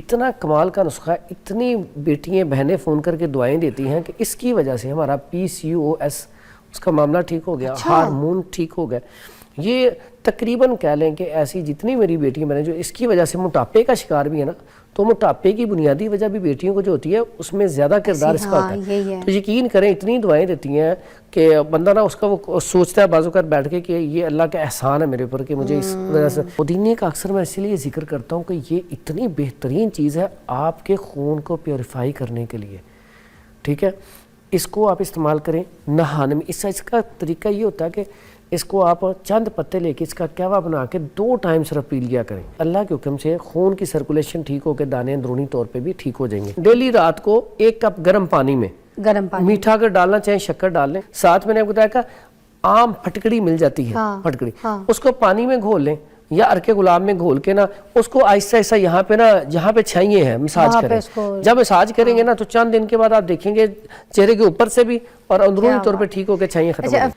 اتنا کمال کا نسخہ ہے, اتنی بیٹیاں بہنیں فون کر کے دعائیں دیتی ہیں کہ اس کی وجہ سے ہمارا PCOS اس کا معاملہ ٹھیک ہو گیا, ہارمون ٹھیک ہو گیا. یہ تقریباً کہہ لیں کہ ایسی جتنی میری بیٹیاں بہنیں جو اس کی وجہ سے موٹاپے کا شکار بھی ہے نا, تو موٹاپے کی بنیادی وجہ بھی بیٹیوں کو جو ہوتی ہے اس میں زیادہ کردار اس کا ہوتا ہے. تو یقین کریں اتنی دعائیں دیتی ہیں کہ بندہ نا اس کا وہ سوچتا ہے بازو کر بیٹھ کے کہ یہ اللہ کا احسان ہے میرے اوپر کہ مجھے اس وجہ سے. پودینے کا اکثر میں اسی لیے ذکر کرتا ہوں کہ یہ اتنی بہترین چیز ہے آپ کے خون کو پیوریفائی کرنے کے لیے. ٹھیک ہے, اس کو آپ استعمال کریں نہانے میں. اس کا طریقہ یہ ہوتا ہے کہ اس کو آپ چند پتے لے کے اس کا قہوہ بنا کے 2 ٹائم صرف پی لیا کریں. اللہ کے حکم سے خون کی سرکولیشن ٹھیک ہو کے دانے اندرونی طور پہ بھی ٹھیک ہو جائیں گے. ڈیلی رات کو 1 کپ گرم پانی میں میٹھا اگر ڈالنا چاہیں شکر ڈال لیں. ساتھ میں نے آپ کو بتایا کہ عام پھٹکڑی مل جاتی ہے, پھٹکڑی اس کو پانی میں گھول لیں یا ارکے گلاب میں گھول کے نا اس کو آہستہ آہستہ یہاں پہ نا جہاں پہ چھائیے ہیں مساج کریں. جب مساج کریں گے نا تو چند دن کے بعد آپ دیکھیں گے چہرے کے اوپر سے بھی اور اندرونی طور پہ ٹھیک ہو کے چھائیے ختم ہو جائیں.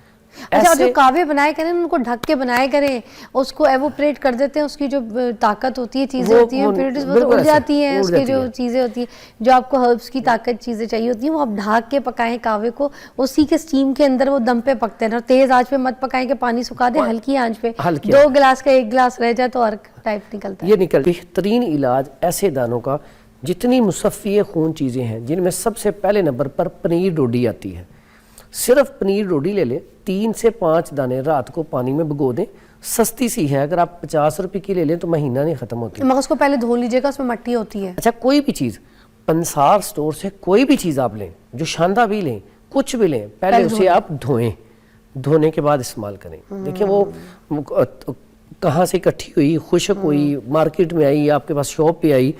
اچھا, اور جو کعوے بنائے کریں ان کو ڈھک کے بنائے کریں, اس کو ایووپریٹ کر دیتے ہیں, اس کی جو طاقت ہوتی ہے چیزیں ہوتی ہیں پھر اڑ جاتی ہیں, اس کی جو چیزیں ہوتی ہیں جو آپ کو ہربس کی طاقت چیزیں چاہیے ہوتی ہیں وہ آپ ڈھاک کے پکائیں کعوے کو, اسی کے سٹیم کے اندر وہ دم پہ پکتے ہیں. اور تیز آنچ پہ مت پکائیں کہ پانی سکھا دیں, ہلکی آنچ پہ 2 گلاس کا 1 گلاس رہ جائے تو ارک ٹائپ نکلتا ہے. یہ بہترین علاج ایسے دانوں کا جتنی مصفی خون چیزیں ہیں جن میں سب سے پہلے نمبر پر پنیر ڈوڈی آتی ہے. صرف پنیر ڈوڈی لے لیں, 3 سے 5 دانے رات کو پانی میں بھگو دیں. سستی سی ہے, اگر آپ 50 روپے کی لے لیں تو مہینہ نہیں ختم ہوتی. مگر اس کو پہلے دھو لیجئے گا, اس میں مٹی ہوتی ہے. اچھا, کوئی بھی چیز پنسار سٹور سے کوئی بھی چیز آپ لیں, جو شاندہ بھی لیں, کچھ بھی لیں, پہلے اسے آپ دھوئیں, دھونے کے بعد استعمال کریں. دیکھیں وہ کہاں سے اکٹھی ہوئی, خشک ہوئی, مارکیٹ میں آئی, آپ کے پاس شاپ پہ آئی,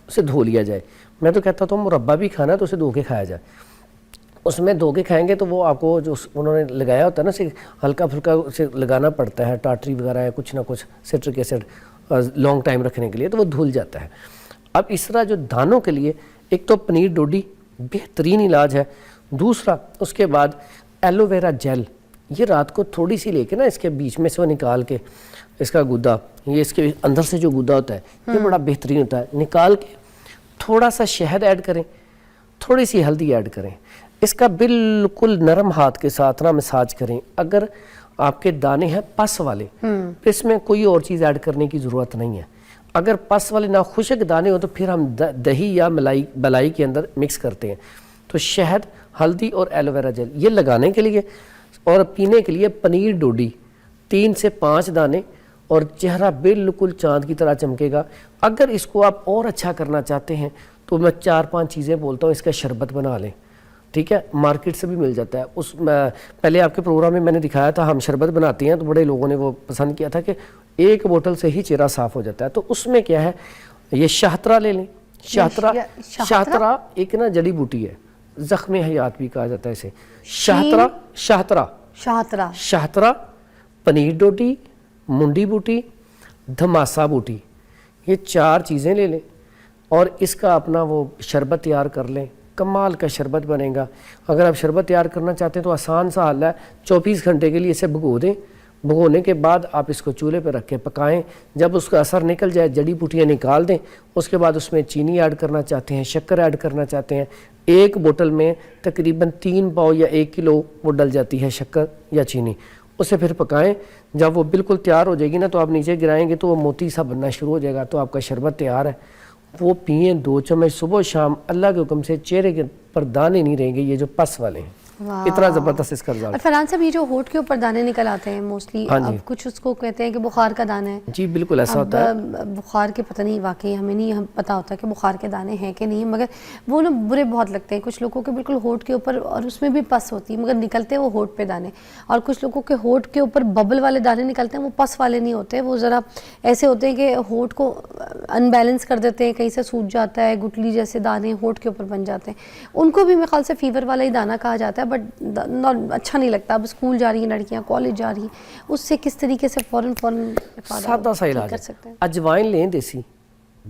اسے دھو لیا جائے. میں تو کہتا ہوں مربع بھی کھانا ہے تو اسے دھو کے کھایا جائے. اس میں دھو کے کھائیں گے تو وہ آپ کو جو انہوں نے لگایا ہوتا ہے نا اسے ہلکا پھلکا اسے لگانا پڑتا ہے, ٹاٹری وغیرہ ہے کچھ نہ کچھ سٹرک ایسڈ لانگ ٹائم رکھنے کے لیے, تو وہ دھل جاتا ہے. اب اس طرح جو دانوں کے لیے ایک تو پنیر ڈوڈی بہترین علاج ہے. دوسرا اس کے بعد ایلو ویرا جیل, یہ رات کو تھوڑی سی لے کے نا اس کے بیچ میں سے وہ نکال کے اس کا گودا, یہ اس کے اندر سے جو گودا ہوتا ہے یہ بڑا بہترین ہوتا ہے, نکال کے تھوڑا سا شہد ایڈ کریں, تھوڑی سی ہلدی ایڈ کریں, اس کا بالکل نرم ہاتھ کے ساتھ نا مساج کریں. اگر آپ کے دانے ہیں پس والے پھر اس میں کوئی اور چیز ایڈ کرنے کی ضرورت نہیں ہے. اگر پس والے نہ خشک دانے ہو تو پھر ہم دہی یا ملائی کے اندر مکس کرتے ہیں. تو شہد, ہلدی اور ایلو ویرا جیل یہ لگانے کے لیے, اور پینے کے لیے پنیر ڈوڈی 3 سے 5 دانے, اور چہرہ بالکل چاند کی طرح چمکے گا. اگر اس کو آپ اور اچھا کرنا چاہتے ہیں تو میں 4-5 چیزیں بولتا ہوں, اس کا شربت بنا لیں. ٹھیک ہے, مارکیٹ سے بھی مل جاتا ہے. اس پہلے آپ کے پروگرام میں میں نے دکھایا تھا ہم شربت بناتے ہیں, تو بڑے لوگوں نے وہ پسند کیا تھا کہ 1 بوتل سے ہی چہرہ صاف ہو جاتا ہے. تو اس میں کیا ہے, یہ شاہترہ لے لیں. شاہترہ ایک نا جڑی بوٹی ہے, زخم حیات بھی کہا جاتا ہے اسے. شاہترہ, پنیر ڈوڈی, منڈی بوٹی, دھماسا بوٹی, یہ 4 چیزیں لے لیں اور اس کا اپنا وہ شربت تیار کر لیں. کمال کا شربت بنے گا. اگر آپ شربت تیار کرنا چاہتے ہیں تو آسان سا حل ہے, 24 گھنٹے کے لیے اسے بھگو دیں. بھگونے کے بعد آپ اس کو چولہے پہ رکھ کے پکائیں. جب اس کا اثر نکل جائے جڑی بوٹیاں نکال دیں. اس کے بعد اس میں چینی ایڈ کرنا چاہتے ہیں, شکر ایڈ کرنا چاہتے ہیں, 1 بوتل میں تقریباً 3 پاؤ یا 1 کلو وہ ڈل جاتی ہے شکر یا چینی. اسے پھر پکائیں. جب وہ بالکل تیار ہو جائے گی نا تو آپ نیچے گرائیں گے تو وہ موتی سا بننا شروع ہو جائے گا. تو آپ کا شربت تیار ہے. وہ پئیں 2 چمچ صبح و شام. اللہ کے حکم سے چہرے کے پر دانے نہیں رہیں گے یہ جو پس والے ہیں. اتنا زبردست اس کا رزلٹ. اور فرحان صاحب یہ جو ہونٹ کے اوپر دانے نکل آتے ہیں موسٹلی, اب کچھ اس کو کہتے ہیں کہ بخار کا دانہ ہے. جی بالکل ایسا ہوتا ہے. بخار کے پتہ نہیں, واقعی ہمیں نہیں پتا ہوتا کہ بخار کے دانے ہیں کہ نہیں, مگر وہ نا برے بہت لگتے ہیں. کچھ لوگوں کے بالکل ہونٹ کے اوپر, اور اس میں بھی پس ہوتی ہے مگر نکلتے ہیں وہ ہونٹ پہ دانے. اور کچھ لوگوں کے ہونٹ کے اوپر ببل والے دانے نکلتے ہیں, وہ پس والے نہیں ہوتے, وہ ذرا ایسے ہوتے ہیں کہ ہونٹ کو ان بیلنس کر دیتے ہیں, کہیں سے سوج جاتا ہے, گٹلی جیسے دانے ہونٹ کے اوپر بن جاتے ہیں. ان کو بھی میرے خیال سے فیور والا ہی دانہ کہا جاتا ہے, بٹ اچھا نہیں لگتا. اب اسکول جا رہی ہیں لڑکیاں, کالج جا رہی ہیں, اس سے کس طریقے سے فوراً سادہ سا علاج کر سکتے ہیں. اجوائن لیں, دیسی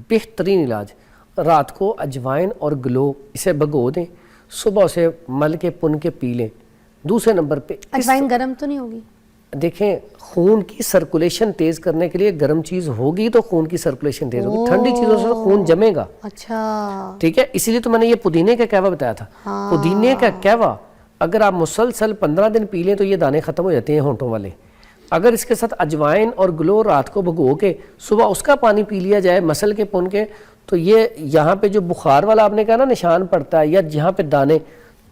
بہترین علاج. رات کو اجوائن اور گلو اسے بھگو دیں, صبح اسے مل کے پن کے پی لیں. دوسرے نمبر پہ اجوائن گرم تو نہیں ہوگی؟ دیکھیں خون کی سرکولیشن تیز کرنے کے لیے گرم چیز ہوگی تو خون کی سرکولیشن تیز ہوگی, ٹھنڈی چیزوں سے خون جمے گا. اچھا ٹھیک ہے, اسی لیے تو میں نے یہ پودینے کا قہوہ بتایا تھا. پودینے کا قہوہ اگر آپ مسلسل 15 دن پی لیں تو یہ دانے ختم ہو جاتے ہیں ہونٹوں والے. اگر اس کے ساتھ اجوائن اور گلو رات کو بھگو کے صبح اس کا پانی پی لیا جائے مسل کے پن کے, تو یہ یہاں پہ جو بخار والا آپ نے کہا نا نشان پڑتا ہے یا جہاں پہ دانے,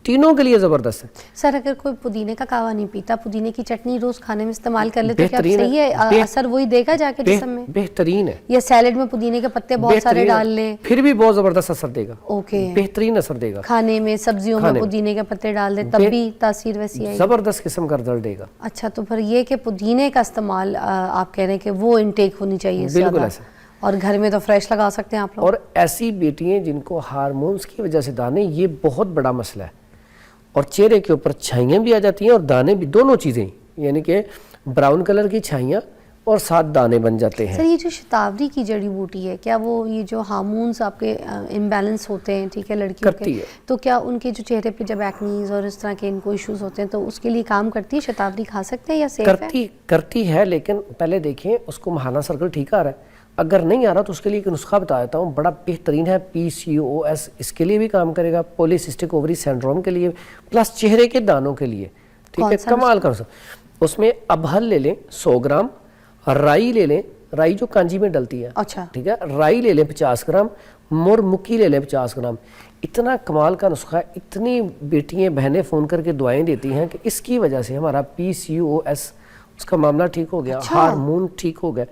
تینوں کے لیے زبردست ہے. سر اگر کوئی پودینے کا قہوہ نہیں پیتا, پودینے کی چٹنی روز کھانے میں استعمال کر لے تو کیا صحیح ہے؟ اثر وہی دے گا جا کے جسم میں؟ بہترین ہے. یا سیلڈ میں پودینے کے پتے بہت سارے ڈال لیں پھر بھی بہت زبردست اثر دے گا. اوکے, بہترین اثر دے گا. کھانے میں سبزیوں میں پودینے کے پتے ڈال دیں تب بھی تاثیر ویسی آئے گی؟ زبردست قسم کا رزلٹ دے گا. اچھا, تو پھر یہ کہ پودینے کا استعمال آپ کہہ رہے ہیں کہ وہ انٹیک ہونی چاہیے بالکل ایسا. اور گھر میں تو فریش لگا سکتے ہیں آپ لوگ. اور ایسی بیٹیاں جن کو ہارمونز کی وجہ سے دانے, یہ بہت بڑا مسئلہ ہے, اور چہرے کے اوپر چھائیاں بھی آ جاتی ہیں اور دانے بھی, دونوں چیزیں, یعنی کہ براؤن کلر کی چھائیاں اور ساتھ دانے بن جاتے ہیں. سر یہ جو شتاوری کی جڑی بوٹی ہے, کیا وہ یہ جو ہارمونز آپ کے امبیلنس ہوتے ہیں, ٹھیک ہے, لڑکیوں کے, تو کیا ان کے جو چہرے پہ جب ایکنیز اور اس طرح کے ان کو ایشوز ہوتے ہیں تو اس کے لیے کام کرتی ہے شتاوری؟ کھا سکتے ہیں یا سیف ہے؟ کرتی ہے, لیکن پہلے دیکھیں اس کو ماہانہ سرکل ٹھیک آ رہا ہے. اگر نہیں آ رہا تو اس کے لیے ایک نسخہ بتا دیتا ہوں, بڑا بہترین ہے, PCOS, اس کے لیے بھی کام کرے گا, پولی سسٹک اووری سنڈروم کے لیے, پلس چہرے کے دانوں کے لیے. ٹھیک ہے, کمال کر سکتے. اس میں ابہل لے لیں 100 گرام, رائی لے لیں, رائی جو کانجی میں ڈلتی ہے, اچھا ٹھیک ہے, رائی لے لیں 50 گرام, مور مکی لے لیں 50 گرام. اتنا کمال کا نسخہ ہے, اتنی بیٹیاں بہنیں فون کر کے دعائیں دیتی ہیں کہ اس کی وجہ سے ہمارا PCOS اس کا معاملہ ٹھیک ہو گیا, ہارمون ٹھیک ہو گیا.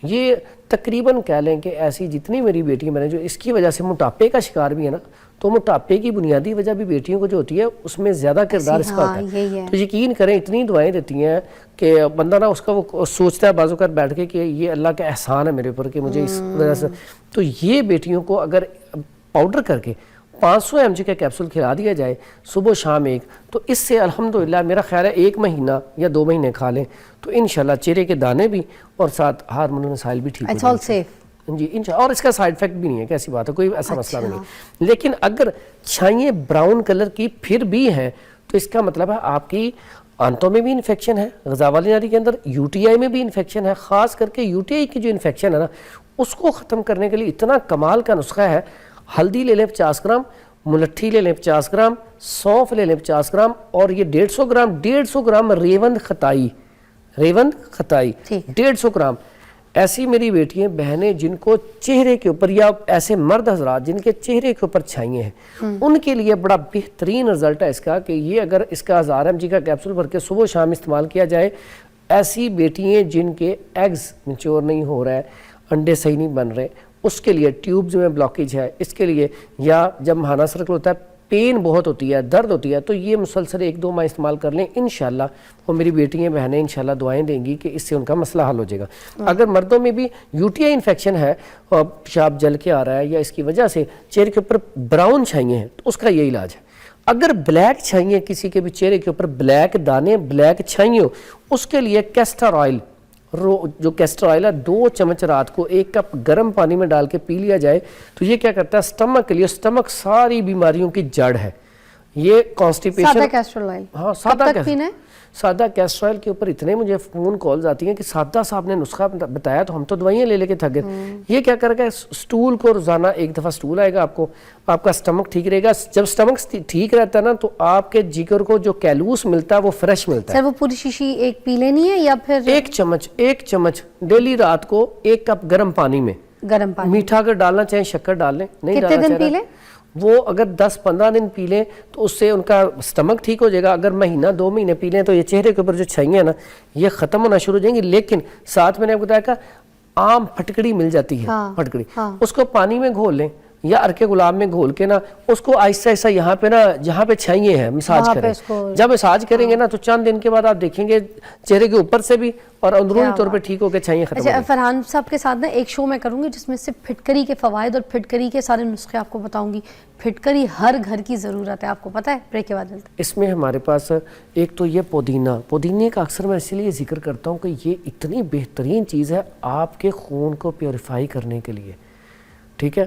یہ تقریباً کہہ لیں کہ ایسی جتنی میری بیٹیاں بنے جو اس کی وجہ سے موٹاپے کا شکار بھی ہے نا, تو موٹاپے کی بنیادی وجہ بھی بیٹیوں کو جو ہوتی ہے اس میں زیادہ کردار اس کا ہوتا ہے. تو یقین کریں اتنی دعائیں دیتی ہیں کہ بندہ نا اس کا وہ سوچتا ہے بعض اوقات بیٹھ کے کہ یہ اللہ کا احسان ہے میرے اوپر کہ مجھے اس وجہ سے. تو یہ بیٹیوں کو اگر پاؤڈر کر کے 500 mg کا کیپسول کھلا دیا جائے صبح شام ایک, تو اس سے الحمدللہ میرا خیال ہے 1 مہینہ یا 2 مہینے کھا لیں تو انشاءاللہ چہرے کے دانے بھی اور ساتھ ہارمون مسائل بھی ٹھیک ہو جائیں گے. جی انشاءاللہ, اور اس کا سائیڈ افیکٹ بھی نہیں ہے, کیسی بات ہے, کوئی ایسا مسئلہ نہیں. لیکن اگر چھائیاں براؤن کلر کی پھر بھی ہیں تو اس کا مطلب ہے آپ کی آنتوں میں بھی انفیکشن ہے, غذا والی نالی کے اندر UTI میں بھی انفیکشن ہے. خاص کر کے UTI کی جو انفیکشن ہے نا, اس کو ختم کرنے کے لیے اتنا کمال کا نسخہ ہے. ہلدی لے لیں 50 گرام, ملٹھی لے لیں 50 گرام, سونف لے لیں 50 گرام, اور یہ 150 گرام ریوند خطائی 150 گرام. ایسی میری بیٹیاں بہنیں جن کو چہرے کے اوپر, یا ایسے مرد حضرات جن کے چہرے کے اوپر چھائیاں ہیں, ان کے لیے بڑا بہترین رزلٹ ہے اس کا کہ یہ اگر اس کا 1000 mg کا کیپسول بھر کے صبح شام استعمال کیا جائے. ایسی بیٹیاں جن کے ایگز میچور نہیں ہو رہا ہے, انڈے صحیح نہیں بن رہے, اس کے لیے ٹیوبز میں بلاکیج ہے, اس کے لیے, یا جب ماہانہ سرکل ہوتا ہے پین بہت ہوتی ہے, درد ہوتی ہے, تو یہ مسلسل 1-2 ماہ استعمال کر لیں انشاءاللہ. وہ میری بیٹیاں بہنیں انشاءاللہ دعائیں دیں گی کہ اس سے ان کا مسئلہ حل ہو جائے گا. اگر مردوں میں بھی UTI انفیکشن ہے اور پیشاب جل کے آ رہا ہے یا اس کی وجہ سے چہرے کے اوپر براؤن چھائیاں ہیں, تو اس کا یہ علاج ہے. اگر بلیک چھائیاں, کسی کے بھی چہرے کے اوپر بلیک دانے, بلیک چھائیاں, اس کے لیے کیسٹر آئل, جو کیسٹر آئل ہے 2 چمچ رات کو 1 کپ گرم پانی میں ڈال کے پی لیا جائے تو یہ کیا کرتا ہے سٹمک کے لیے, سٹمک ساری بیماریوں کی جڑ ہے. یہ کانسٹیپیشن, سادہ کیسٹر آئل, ہاں سادہ کیسٹر آئل کے اوپر اتنے مجھے فون کالز آتی ہیں کہ سادہ صاحب نے نسخہ بتایا تو ہم تو دوائیاں لے کے تھک گئے. یہ کیا کرے گا, سٹول کو روزانہ 1 دفعہ سٹول آئے گا, آپ کا سٹمک ٹھیک رہے گا. جب سٹمک ٹھیک رہتا ہے نا تو آپ کے جگر کو جو کیلوس ملتا ہے وہ فریش ملتا ہے. سر وہ پوری شیشی ایک پی لینی ہے یا پھر 1 چمچ ڈیلی رات کو 1 کپ گرم پانی میں, گرم پانی, میٹھا اگر ڈالنا چاہیں شکر ڈال لیں, نہیں کتنے ڈالنا دن پی لیں؟ وہ اگر 10-15 دن پی لیں تو اس سے ان کا سٹمک ٹھیک ہو جائے گا. اگر مہینہ 2 مہینے پی لیں تو یہ چہرے کے اوپر جو چھائیاں ہیں نا یہ ختم ہونا شروع ہو جائیں گی. لیکن ساتھ میں نے آپ کو بتایا کہ عام پھٹکڑی مل جاتی ہے, پھٹکڑی, اس کو پانی میں گھول لیں یا ارکے گلاب میں گھول کے نا اس کو آہستہ آہستہ یہاں پہ نا جہاں پہ چھائیے ہیں مساج کریں. جب مساج کریں گے نا تو چند دن کے بعد آپ دیکھیں گے چہرے کے اوپر سے بھی اور اندرونی طور پہ ٹھیک ہو کے چھائیے ختم ہو جائیں. فرحان صاحب کے ساتھ نا ایک شو میں کروں گی جس میں سے پھٹکری کے فوائد اور پھٹکری کے سارے نسخے آپ کو بتاؤں گی. پھٹکری ہر گھر کی ضرورت ہے, آپ کو پتہ ہے. بریک کے بعد اس میں ہمارے پاس ایک تو یہ پودینے کا اکثر میں اسی لیے ذکر کرتا ہوں کہ یہ اتنی بہترین چیز ہے آپ کے خون کو پیوریفائی کرنے کے لیے. ٹھیک ہے,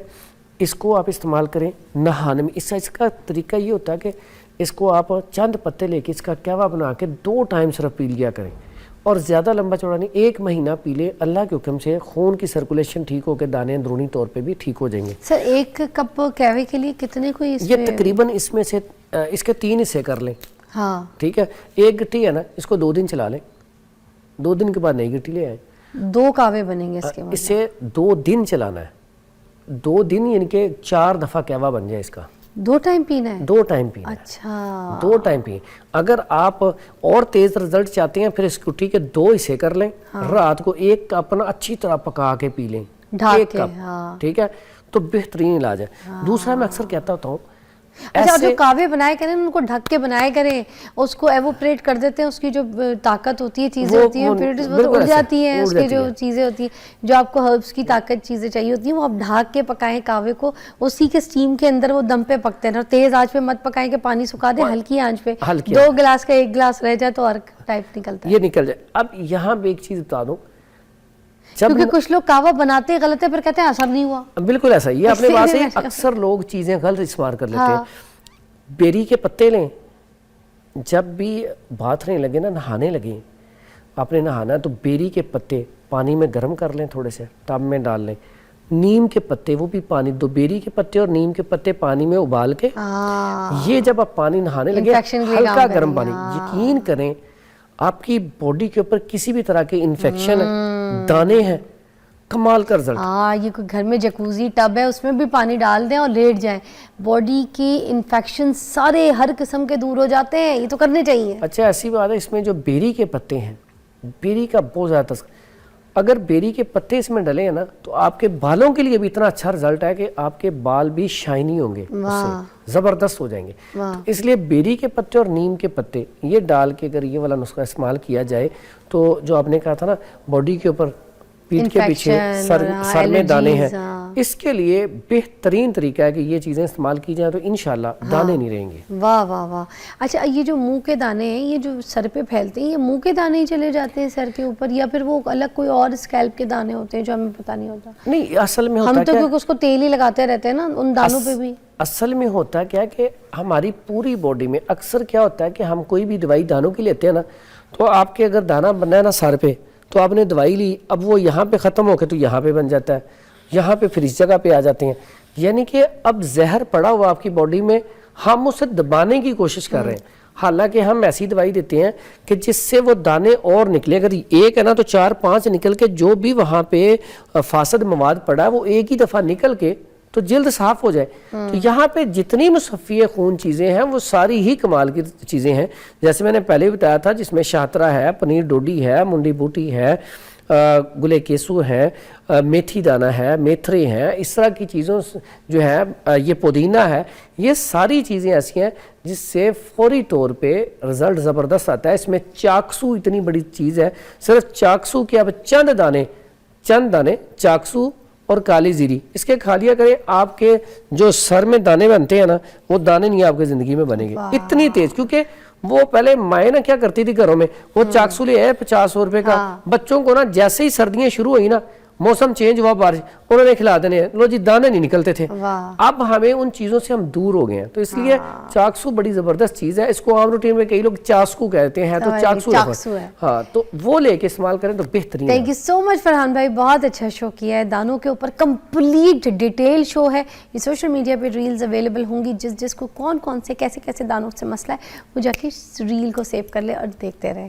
اس کو آپ استعمال کریں نہانے میں. اس کا طریقہ یہ ہوتا ہے کہ اس کو آپ چند پتے لے کے اس کا قہوہ بنا کے 2 ٹائم صرف پی لیا کریں اور زیادہ لمبا چوڑا نہیں، 1 مہینہ پی لے، اللہ کے حکم سے خون کی سرکولیشن ٹھیک ہو کے دانے اندرونی طور پہ بھی ٹھیک ہو جائیں گے. سر 1 کپ کیوے کے لیے کتنے کوئی اس یہ میں؟ تقریباً اس میں سے اس کے 3 حصے کر لیں. ہاں ٹھیک ہے، 1 گٹی ہے نا، اس کو 2 دن چلا لیں، 2 دن کے بعد نئی گٹی لے آئیں. 2 کاوے بنیں گے اس کے بعد؟ اسے 2 دن چلانا ہے، 2 دن یعنی کہ 4 دفعہ کہوا بن جائے اس کا. 2 ٹائم پینا ہے؟ 2 ٹائم پینا ہے. اچھا 2 ٹائم پئیں. اگر آپ اور تیز رزلٹ چاہتے ہیں پھر اس گٹی کے 2 حصے کر لیں. رات کو 1 کپ نا اچھی طرح پکا کے پی لیں، ڈھاک 1 کے. کپ. ہاں ٹھیک ہے، تو بہترین علاج ہے. دوسرا میں اکثر کہتا ہوتا ہوں اچھا، اور جو کاوے بنائے کریں ان کو ڈھک کے بنائے کریں، اس کو ایووپریٹ کر دیتے ہیں، اس کی جو طاقت ہوتی ہے، چیزیں ہوتی ہیں، پھر اڑ جاتی ہیں اس کی جو چیزیں ہوتی ہیں، جو آپ کو ہربس کی طاقت چیزیں چاہیے ہوتی ہیں، وہ آپ ڈھاک کے پکائیں کاوے کو، اسی کے سٹیم کے اندر وہ دم پہ پکتے ہیں. اور تیز آنچ پہ مت پکائیں کہ پانی سکھا دیں، ہلکی آنچ پہ 2 گلاس کا 1 گلاس رہ جائے تو اور ٹائپ نکلتا ہے. یہ نکل جائے. اب یہاں پہ ایک چیز بتا دوں، کیونکہ کچھ لوگ کعوہ بناتے غلط ہے پھر کہتے ہیں اثر نہیں ہوا. بالکل ایسا یہ اپنے پاس سے اکثر لوگ چیزیں غلط استعمال کر لیتے ہیں. بیری کے پتے لیں، جب بھی بات رہنے لگے نا، نہانے لگیں، آپ نے نہانا تو بیری کے پتے پانی میں گرم کر لیں، تھوڑے سے ٹب میں ڈال لیں. نیم کے پتے وہ بھی پانی، 2 بیری کے پتے اور نیم کے پتے پانی میں ابال کے، یہ جب آپ پانی نہانے لگے ہلکا گرم پانی، یقین کریں آپ کی باڈی کے اوپر کسی بھی طرح کے انفیکشن دانے ہیں، کمال کا رزلٹ. یہ کوئی گھر میں جکوزی ٹب ہے اس میں بھی پانی ڈال دیں اور لیٹ جائیں، باڈی کی انفیکشن سارے ہر قسم کے دور ہو جاتے ہیں. یہ تو کرنے چاہیے. اچھا ایسی بات ہے، اس میں جو بیری کے پتے ہیں، بیری کا بہت زیادہ اگر بیری کے پتے اس میں ڈلے ہیں نا تو آپ کے بالوں کے لیے بھی اتنا اچھا رزلٹ ہے کہ آپ کے بال بھی شائنی ہوں گے، اس سے زبردست ہو جائیں گے. اس لیے بیری کے پتے اور نیم کے پتے یہ ڈال کے اگر یہ والا نسخہ استعمال کیا جائے تو جو آپ نے کہا تھا نا باڈی کے اوپر پیٹھ کے پیچھے سر میں دانے ہیں، اس کے لیے بہترین طریقہ ہے کہ یہ چیزیں استعمال کی جائیں تو انشاءاللہ دانے نہیں رہیں گے. واہ واہ واہ. اچھا یہ جو منہ کے دانے ہیں یہ جو سر پہ پھیلتے ہیں، یہ منہ کے دانے ہی چلے جاتے ہیں سر کے اوپر یا پھر وہ الگ کوئی اور اسکیلپ کے دانے ہوتے ہیں جو ہمیں پتہ نہیں ہوتا؟ نہیں، اصل میں ہوتا ہم تو کیونکہ اس کو تیل ہی لگاتے رہتے ہیں نا ان دانوں پہ بھی. اصل میں ہوتا کیا کہ ہماری پوری باڈی میں اکثر کیا ہوتا ہے کہ ہم کوئی بھی دوائی دانوں کی لیتے ہیں نا، تو آپ کے اگر دانہ بننا ہے نا سر پہ تو آپ نے دوائی لی، اب وہ یہاں پہ ختم ہو کے تو یہاں پہ بن جاتا ہے، یہاں پہ پھر اس جگہ پہ آ جاتے ہیں. یعنی کہ اب زہر پڑا ہوا آپ کی باڈی میں، ہم اسے دبانے کی کوشش کر رہے ہیں. حالانکہ ہم ایسی دوائی دیتے ہیں کہ جس سے وہ دانے اور نکلے. اگر ایک ہے نا تو 4-5 نکل کے جو بھی وہاں پہ فاسد مواد پڑا ہے وہ ایک ہی دفعہ نکل کے تو جلد صاف ہو جائے. تو یہاں پہ جتنی مصفی خون چیزیں ہیں وہ ساری ہی کمال کی چیزیں ہیں. جیسے میں نے پہلے بتایا تھا، جس میں شاہترہ ہے، پنیر ڈوڈی ہے، منڈی بوٹی ہے، گلے کیسو ہے، میتھی دانہ ہے، میتھرے ہیں، اس طرح کی چیزوں جو ہے، یہ پودینہ ہے. یہ ساری چیزیں ایسی ہیں جس سے فوری طور پہ رزلٹ زبردست آتا ہے. اس میں چاکسو اتنی بڑی چیز ہے، صرف چاکسو کے اب چند دانے چاکسو اور کالی زیری اس کے کھا لیا کریں، آپ کے جو سر میں دانے بنتے ہیں نا وہ دانے نہیں آپ کے زندگی میں بنیں گے اتنی تیز. کیونکہ وہ پہلے مائیں نا کیا کرتی تھی گھروں میں، وہ چاکسو لے آئے 50 روپے کا، بچوں کو نا جیسے ہی سردیاں شروع ہوئی نا، موسم چینج ہوا، بارش، انہوں نے کھلا دینے، لو جی دانے نہیں نکلتے تھے. اب ہمیں ان چیزوں سے ہم دور ہو گئے ہیں، تو اس لیے چاکسو بڑی زبردست چیز ہے. اس کو عام روٹین میں کئی لوگ چاسکو کہتے ہیں، تو چاکسو ہے. ہاں تو وہ لے کے استعمال کریں تو بہترین. تھینک یو سو مچ فرحان بھائی، بہت اچھا شو کیا ہے. دانوں کے اوپر کمپلیٹ ڈیٹیل شو ہے. یہ سوشل میڈیا پہ ریلز اویلیبل ہوں گی، جس کو کون سے کیسے دانوں سے مسئلہ ہے وہ جا کے ریل کو سیو کر لے اور دیکھتے رہے.